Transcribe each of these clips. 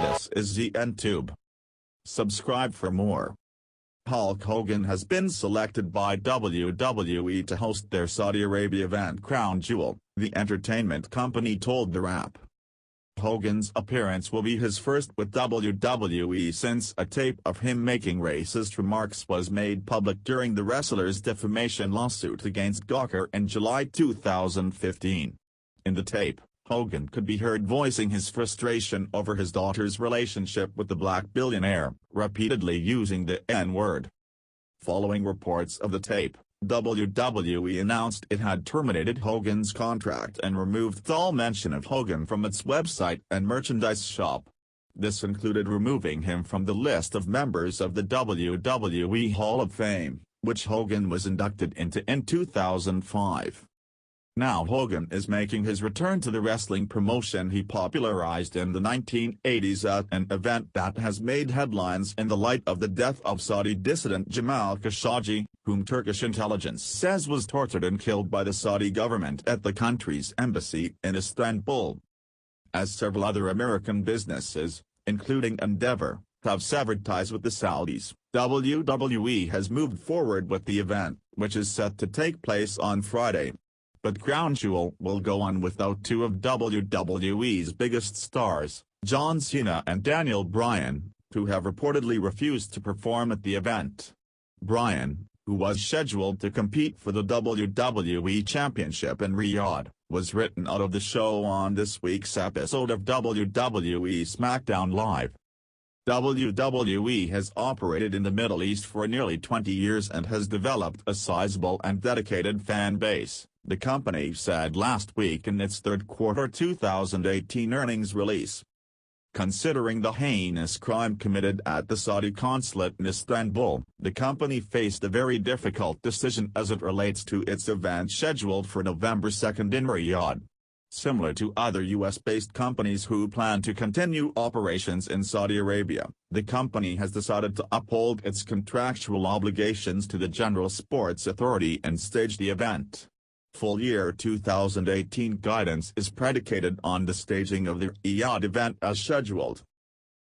This is ZNTube. Subscribe for more. Hulk Hogan has been selected by WWE to host their Saudi Arabia event Crown Jewel, the entertainment company told TheWrap. Hogan's appearance will be his first with WWE since a tape of him making racist remarks was made public during the wrestler's defamation lawsuit against Gawker in July 2015. In the tape, Hogan could be heard voicing his frustration over his daughter's relationship with the black billionaire, repeatedly using the N-word. Following reports of the tape, WWE announced it had terminated Hogan's contract and removed all mention of Hogan from its website and merchandise shop. This included removing him from the list of members of the WWE Hall of Fame, which Hogan was inducted into in 2005. Now Hogan is making his return to the wrestling promotion he popularized in the 1980s at an event that has made headlines in the light of the death of Saudi dissident Jamal Khashoggi, whom Turkish intelligence says was tortured and killed by the Saudi government at the country's embassy in Istanbul. As several other American businesses, including Endeavor, have severed ties with the Saudis, WWE has moved forward with the event, which is set to take place on Friday. But Crown Jewel will go on without two of WWE's biggest stars, John Cena and Daniel Bryan, who have reportedly refused to perform at the event. Bryan, who was scheduled to compete for the WWE Championship in Riyadh, was written out of the show on this week's episode of WWE SmackDown Live. WWE has operated in the Middle East for nearly 20 years and has developed a sizable and dedicated fan base, the company said last week in its third quarter 2018 earnings release. Considering the heinous crime committed at the Saudi consulate in Istanbul, the company faced a very difficult decision as it relates to its event scheduled for November 2 in Riyadh. Similar to other U.S.-based companies who plan to continue operations in Saudi Arabia, the company has decided to uphold its contractual obligations to the General Sports Authority and stage the event. Full year 2018 guidance is predicated on the staging of the Riyadh event as scheduled.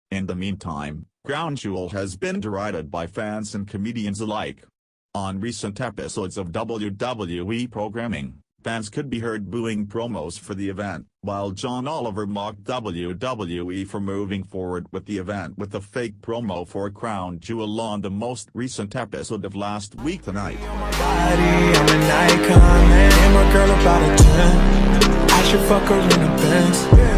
In the meantime, Crown Jewel has been derided by fans and comedians alike. On recent episodes of WWE programming, fans could be heard booing promos for the event, while John Oliver mocked WWE for moving forward with the event with a fake promo for Crown Jewel on the most recent episode of Last Week Tonight. I'm an icon, man. I'm a girl about a 10. I should fuck her in the Benz.